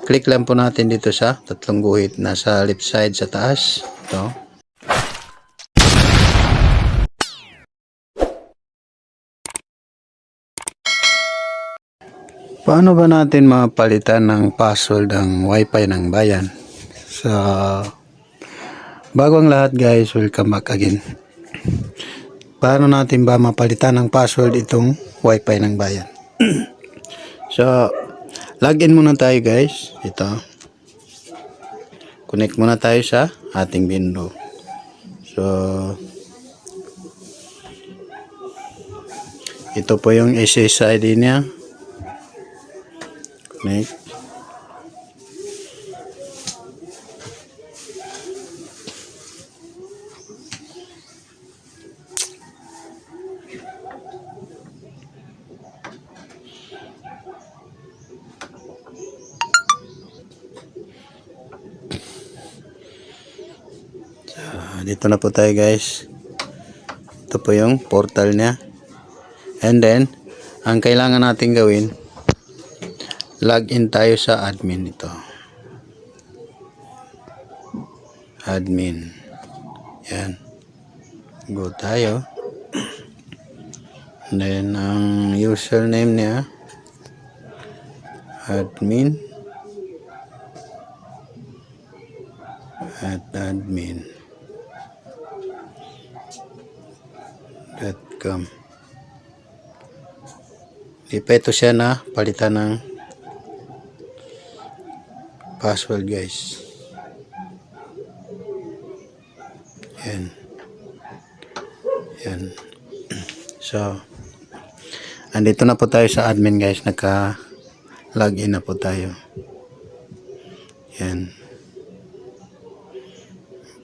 Click lang po natin dito sa tatlong guhit nasa left side sa taas. Ito. Paano ba natin mapalitan ng password ng wifi ng bayan? So, bago ang lahat guys, welcome back again. Paano natin ba mapalitan ng password itong wifi ng bayan? So, login muna tayo guys. Ito. Connect muna tayo sa ating window. So, ito po yung SSID niya. Connect. Dito na po tayo guys. Ito po yung portal niya. And then, ang kailangan natin gawin, login tayo sa admin ito. Admin. Yan. Go tayo. And then, ang username niya, admin. Admin.com. Di pa ito siya na palitan ng password guys. Yan. Yan. So, andito na po tayo sa admin guys. Naka-login na po tayo. Yan.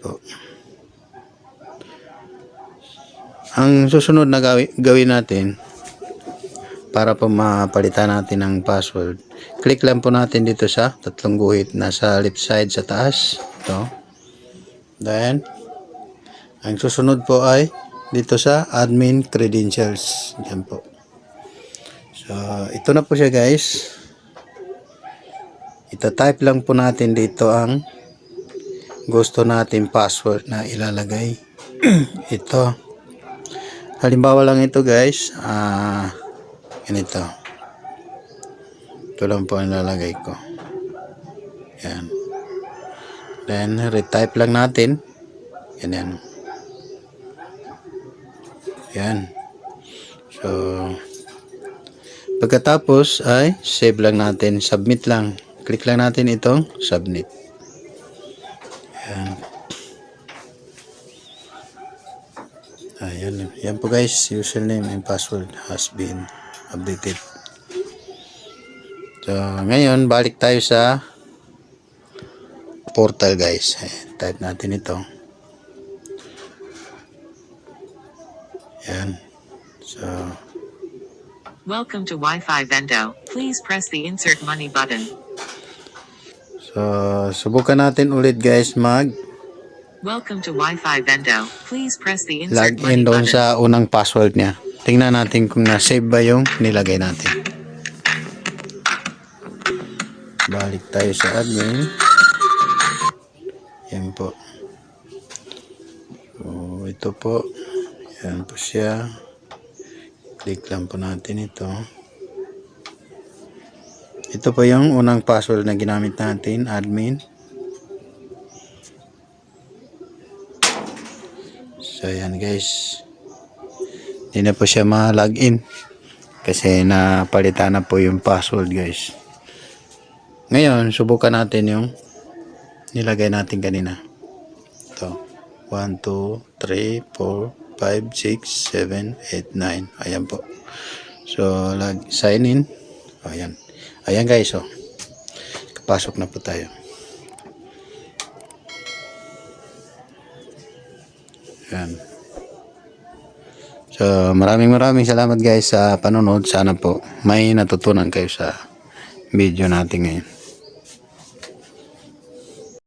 Po. Ang susunod na gawin natin para po mapalitan natin ng password, click lang po natin dito sa tatlong guhit nasa left side sa taas. Ito. Then, ang susunod po ay dito sa admin credentials. Diyan po. So, ito na po siya guys. Ita-type lang po natin dito ang gusto natin password na ilalagay. Ito. Halimbawa lang ito guys. Ganito. Ito lang po ang ilalagay ko. Yan. Then, retype lang natin. Yan. Yan. So, pagkatapos ay save lang natin. Submit lang. Click lang natin itong submit. Yan. Ayan. Yan po guys. Username and password has been updated. So, ngayon, balik tayo sa portal guys. Ayan, type natin ito. Yan. So, welcome to Wi-Fi Vendo. Please press the insert money button. So, subukan natin ulit guys Welcome to Wi-Fi Vendo. Please press the insert log money in doon button. sa unang password niya. Tingnan natin kung na-save ba yung nilagay natin. Balik tayo sa admin. Yan po. So, ito po. Yan po siya. Click lang po natin ito. Ito po yung unang password na ginamit natin, admin. So, yan guys. Hindi na po siya ma-login. Kasi napalitan na po yung password guys. Ngayon, subukan natin yung nilagay natin kanina. Ito. 1, 2, 3, 4, 5, 6, 7, 8, 9. Ayan po. So, sign in. Ayan. Ayan guys, oh. Kapasok na po tayo. Ayan. So, maraming salamat guys sa panonood. Sana po may natutunan kayo sa video natin ngayon.